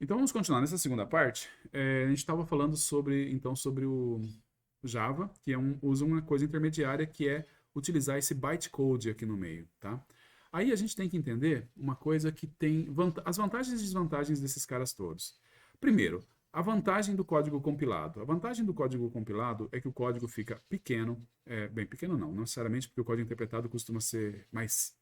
Então vamos continuar nessa segunda parte. A gente estava falando sobre o Java, que usa uma coisa intermediária que é utilizar esse bytecode aqui no meio, tá? Aí a gente tem que entender uma coisa que tem as vantagens e desvantagens desses caras todos. Primeiro, a vantagem do código compilado. A vantagem do código compilado é que o código fica pequeno, bem pequeno não necessariamente porque o código interpretado costuma ser mais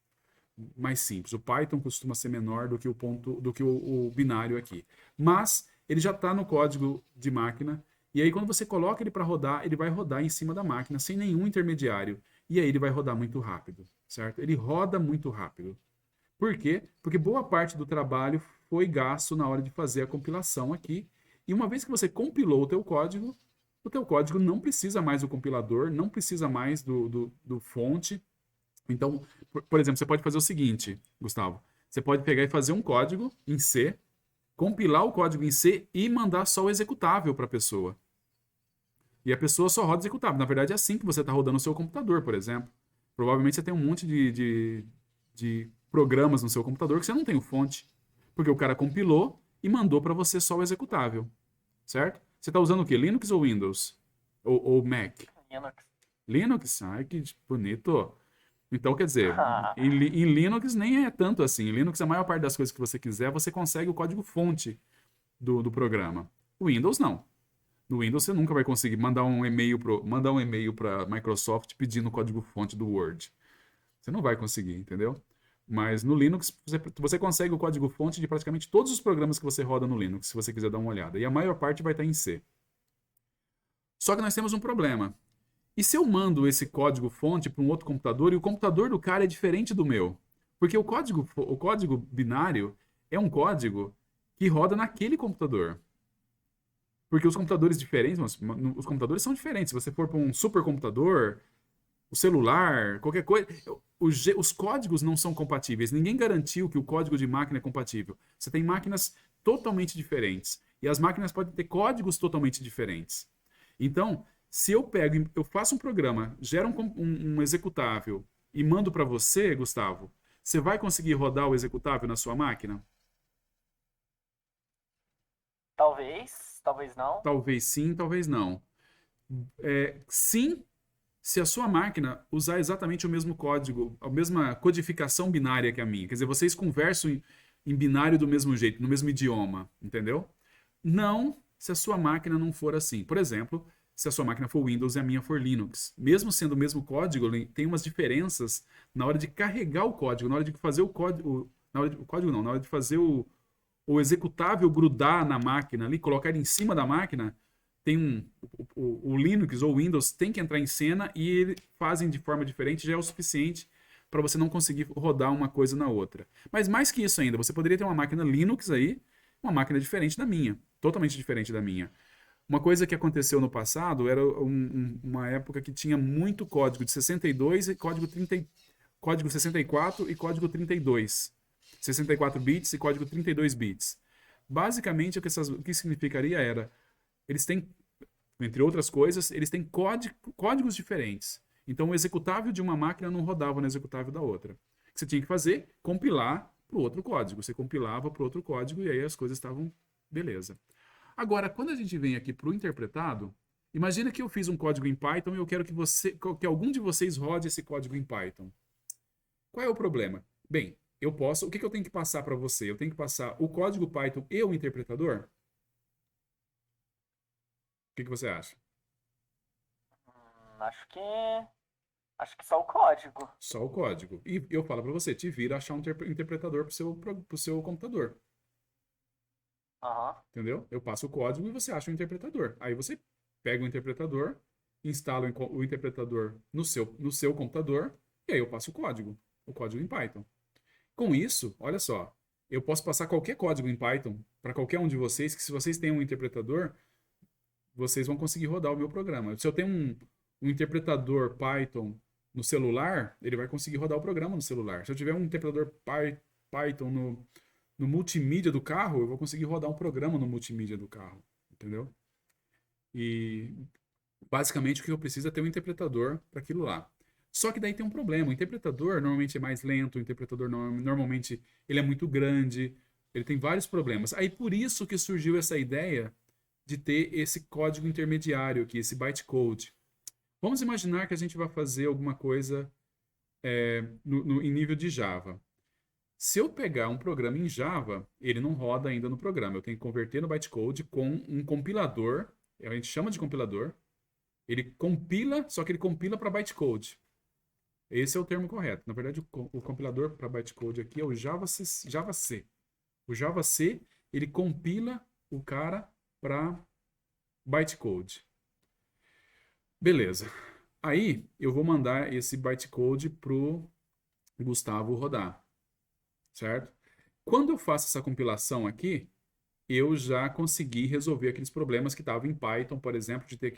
simples. O Python costuma ser menor do que o binário aqui. Mas ele já está no código de máquina, e aí quando você coloca ele para rodar, ele vai rodar em cima da máquina sem nenhum intermediário. E aí ele vai rodar muito rápido, certo? Ele roda muito rápido. Por quê? Porque boa parte do trabalho foi gasto na hora de fazer a compilação aqui. E uma vez que você compilou o teu código não precisa mais do compilador, não precisa mais do fonte, então, por exemplo, você pode fazer o seguinte, Gustavo. Você pode pegar e fazer um código em C, compilar o código em C e mandar só o executável para a pessoa. E a pessoa só roda o executável. Na verdade, é assim que você está rodando o seu computador, por exemplo. Provavelmente você tem um monte de programas no seu computador que você não tem o fonte. Porque o cara compilou e mandou para você só o executável. Certo? Você está usando o quê? Linux ou Windows? Ou Mac? Linux. Linux? Ai, que bonito. Então, quer dizer, em Linux nem é tanto assim. Em Linux, a maior parte das coisas que você quiser, você consegue o código-fonte do programa. O Windows, não. No Windows, você nunca vai conseguir mandar um e-mail para a Microsoft pedindo o código-fonte do Word. Você não vai conseguir, entendeu? Mas no Linux, você consegue o código-fonte de praticamente todos os programas que você roda no Linux, se você quiser dar uma olhada. E a maior parte vai estar em C. Só que nós temos um problema. E se eu mando esse código-fonte para um outro computador e o computador do cara é diferente do meu? Porque o código binário é um código que roda naquele computador. Porque os computadores diferentes, os computadores são diferentes. Se você for para um supercomputador, o celular, qualquer coisa, os códigos não são compatíveis. Ninguém garantiu que o código de máquina é compatível. Você tem máquinas totalmente diferentes. E as máquinas podem ter códigos totalmente diferentes. Então, se eu faço um programa, gero um executável e mando para você, Gustavo, você vai conseguir rodar o executável na sua máquina? Talvez, talvez não. Talvez sim, talvez não. Sim, se a sua máquina usar exatamente o mesmo código, a mesma codificação binária que a minha. Quer dizer, vocês conversam em binário do mesmo jeito, no mesmo idioma, entendeu? Não se a sua máquina não for assim. Por exemplo, se a sua máquina for Windows e a minha for Linux. Mesmo sendo o mesmo código, tem umas diferenças na hora de carregar o código, na hora de fazer o código. O código não, na hora de fazer o executável grudar na máquina ali, colocar ele em cima da máquina, tem o Linux ou o Windows tem que entrar em cena e eles fazem de forma diferente, já é o suficiente para você não conseguir rodar uma coisa na outra. Mas mais que isso ainda, você poderia ter uma máquina Linux aí, uma máquina diferente da minha, totalmente diferente da minha. Uma coisa que aconteceu no passado era uma época que tinha muito código de 62 e código 64 e código 32. 64 bits e código 32 bits. Basicamente, o que significaria era, eles têm, entre outras coisas, eles têm códigos diferentes. Então, o executável de uma máquina não rodava no executável da outra. O que você tinha que fazer? Compilar para o outro código. Você compilava para o outro código e aí as coisas estavam beleza. Agora, quando a gente vem aqui para o interpretado, imagina que eu fiz um código em Python e eu quero que algum de vocês rode esse código em Python. Qual é o problema? Bem, o que eu tenho que passar para você? Eu tenho que passar o código Python e o interpretador? O que você acha? Acho que. Acho que só o código. Só o código. E eu falo para você, te vira achar um interpretador pro seu computador. Aham. Entendeu? Eu passo o código e você acha um interpretador. Aí você pega o interpretador, instala o interpretador no seu computador, e aí eu passo o código em Python. Com isso, olha só, eu posso passar qualquer código em Python para qualquer um de vocês, que se vocês têm um interpretador, vocês vão conseguir rodar o meu programa. Se eu tenho um interpretador Python no celular, ele vai conseguir rodar o programa no celular. Se eu tiver um interpretador Python no multimídia do carro, eu vou conseguir rodar um programa no multimídia do carro. Entendeu? E basicamente o que eu preciso é ter um interpretador para aquilo lá. Só que daí tem um problema. O interpretador normalmente é mais lento, o interpretador normalmente ele é muito grande. Ele tem vários problemas. Aí por isso que surgiu essa ideia de ter esse código intermediário aqui, esse bytecode. Vamos imaginar que a gente vai fazer alguma coisa em nível de Java. Se eu pegar um programa em Java, ele não roda ainda no programa. Eu tenho que converter no bytecode com um compilador. A gente chama de compilador. Ele compila, só que ele compila para bytecode. Esse é o termo correto. Na verdade, o compilador para bytecode aqui é o Java-C. O Java-C, ele compila o cara para bytecode. Beleza. Aí, eu vou mandar esse bytecode pro Gustavo rodar. Certo? Quando eu faço essa compilação aqui, eu já consegui resolver aqueles problemas que estavam em Python, por exemplo, de ter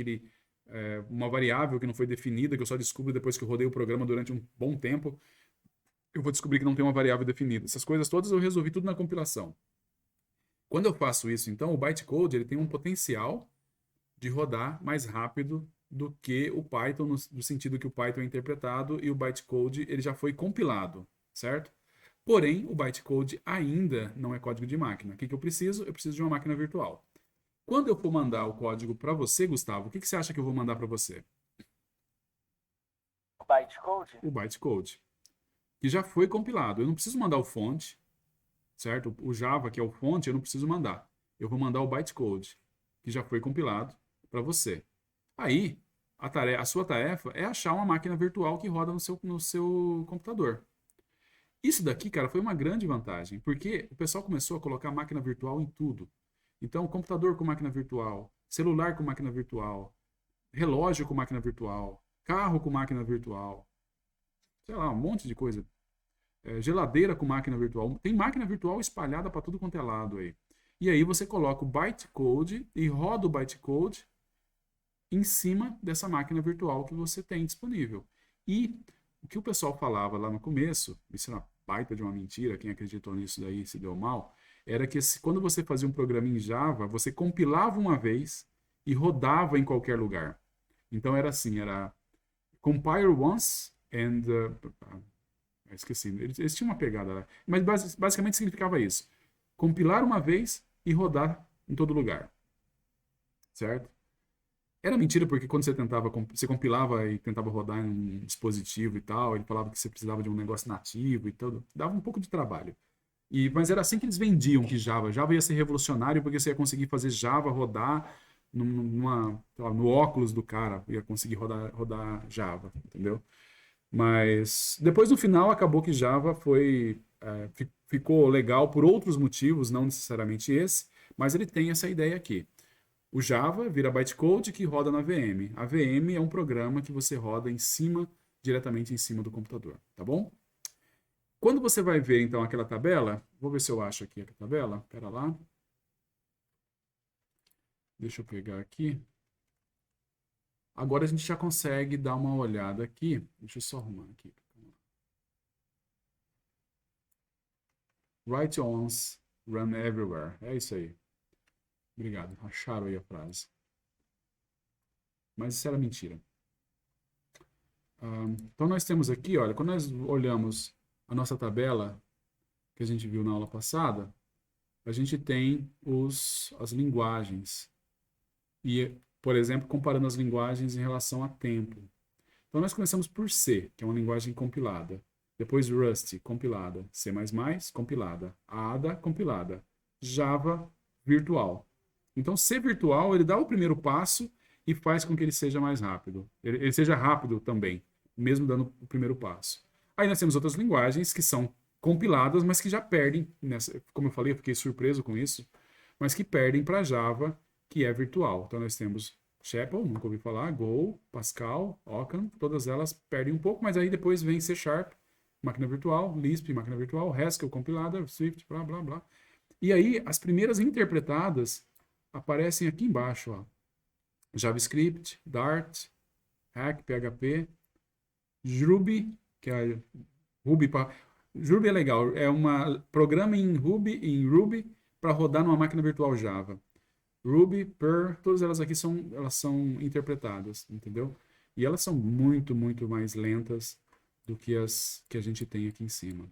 uma variável que não foi definida, que eu só descubro depois que eu rodei o programa durante um bom tempo. Eu vou descobrir que não tem uma variável definida. Essas coisas todas eu resolvi tudo na compilação. Quando eu faço isso, então, o bytecode ele tem um potencial de rodar mais rápido do que o Python, no sentido que o Python é interpretado e o bytecode ele já foi compilado, certo? Porém, o bytecode ainda não é código de máquina. O que eu preciso? Eu preciso de uma máquina virtual. Quando eu for mandar o código para você, Gustavo, o que você acha que eu vou mandar para você? O bytecode? O bytecode, que já foi compilado. Eu não preciso mandar o fonte, certo? O Java, que é o fonte, eu não preciso mandar. Eu vou mandar o bytecode, que já foi compilado para você. Aí, a sua tarefa é achar uma máquina virtual que roda no seu computador. Isso daqui, cara, foi uma grande vantagem, porque o pessoal começou a colocar máquina virtual em tudo. Então, computador com máquina virtual, celular com máquina virtual, relógio com máquina virtual, carro com máquina virtual, sei lá, um monte de coisa. Geladeira com máquina virtual. Tem máquina virtual espalhada para tudo quanto é lado aí. E aí você coloca o bytecode e roda o bytecode em cima dessa máquina virtual que você tem disponível. E o que o pessoal falava lá no começo, isso é uma baita de uma mentira, quem acreditou nisso daí se deu mal, era que quando você fazia um programa em Java, você compilava uma vez e rodava em qualquer lugar. Então era assim, era compile once and... esqueci, eles tinham uma pegada lá. Mas basicamente significava isso. Compilar uma vez e rodar em todo lugar. Certo? Era mentira porque quando você compilava e tentava rodar em um dispositivo e tal, ele falava que você precisava de um negócio nativo e tudo, dava um pouco de trabalho. Mas era assim que eles vendiam que Java ia ser revolucionário porque você ia conseguir fazer Java rodar no óculos do cara, ia conseguir rodar Java, entendeu? Mas depois no final acabou que Java ficou legal por outros motivos, não necessariamente esse, mas ele tem essa ideia aqui. O Java vira bytecode que roda na VM. A VM é um programa que você roda diretamente em cima do computador, tá bom? Quando você vai ver então aquela tabela, vou ver se eu acho aqui a tabela, pera lá. Deixa eu pegar aqui. Agora a gente já consegue dar uma olhada aqui. Deixa eu só arrumar aqui. Write once, run everywhere. É isso aí. Obrigado. Acharam aí a frase. Mas isso era mentira. Então nós temos aqui, olha, quando nós olhamos a nossa tabela que a gente viu na aula passada, a gente tem as linguagens. E, por exemplo, comparando as linguagens em relação a tempo. Então nós começamos por C, que é uma linguagem compilada. Depois Rust, compilada. C++, compilada. Ada, compilada. Java, virtual. Então C virtual, ele dá o primeiro passo e faz com que ele seja mais rápido. Ele seja rápido também, mesmo dando o primeiro passo. Aí nós temos outras linguagens que são compiladas, mas que já perdem, como eu falei, eu fiquei surpreso com isso, mas que perdem para Java, que é virtual. Então nós temos Chapel, nunca ouvi falar, Go, Pascal, Ockham, todas elas perdem um pouco, mas aí depois vem C Sharp, máquina virtual, Lisp, máquina virtual, Haskell, compilada, Swift, blá, blá, blá. E aí as primeiras interpretadas aparecem aqui embaixo, ó. JavaScript, Dart, Hack, PHP, Ruby, que é Ruby. Ruby é legal, é um programa em Ruby para rodar numa máquina virtual Java. Ruby, Perl, todas elas aqui elas são interpretadas, entendeu? E elas são muito, muito mais lentas do que as que a gente tem aqui em cima.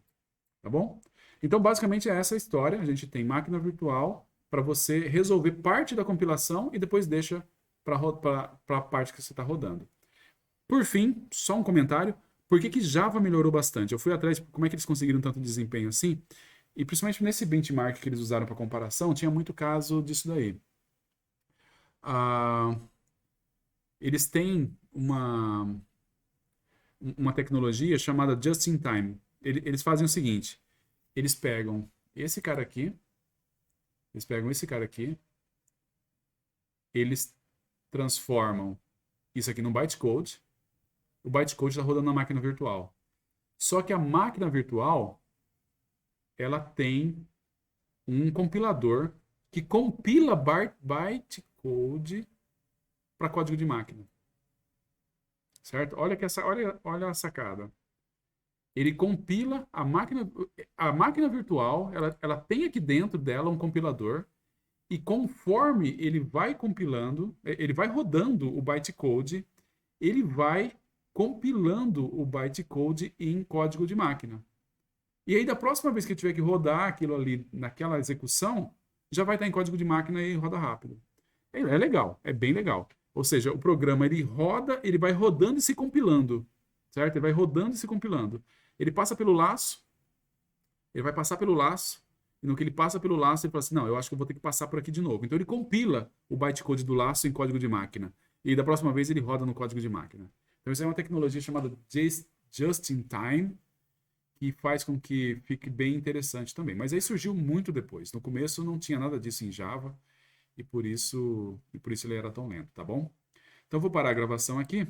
Tá bom? Então, basicamente, é essa a história. A gente tem máquina virtual para você resolver parte da compilação e depois deixa para a parte que você está rodando. Por fim, só um comentário. Por que Java melhorou bastante? Eu fui atrás de como é que eles conseguiram tanto desempenho assim. E principalmente nesse benchmark que eles usaram para comparação, tinha muito caso disso daí. Ah, eles têm uma tecnologia chamada Just in Time. Eles fazem o seguinte: eles pegam esse cara aqui, eles transformam isso aqui num bytecode. O bytecode está rodando na máquina virtual. Só que a máquina virtual, ela tem um compilador que compila bytecode para código de máquina. Certo? Olha a sacada. Ele compila a máquina virtual, ela tem aqui dentro dela um compilador, e conforme ele vai compilando, ele vai rodando o bytecode, ele vai compilando o bytecode em código de máquina. E aí, da próxima vez que eu tiver que rodar aquilo ali naquela execução, já vai estar em código de máquina e roda rápido. É legal, é bem legal. Ou seja, o programa ele roda, ele vai rodando e se compilando, certo? Ele vai rodando e se compilando. Ele passa pelo laço, ele vai passar pelo laço, e no que ele passa pelo laço, ele fala assim, não, eu acho que eu vou ter que passar por aqui de novo. Então ele compila o bytecode do laço em código de máquina. E da próxima vez ele roda no código de máquina. Então isso é uma tecnologia chamada Just in Time, que faz com que fique bem interessante também. Mas aí surgiu muito depois. No começo não tinha nada disso em Java, e por isso ele era tão lento, tá bom? Então eu vou parar a gravação aqui.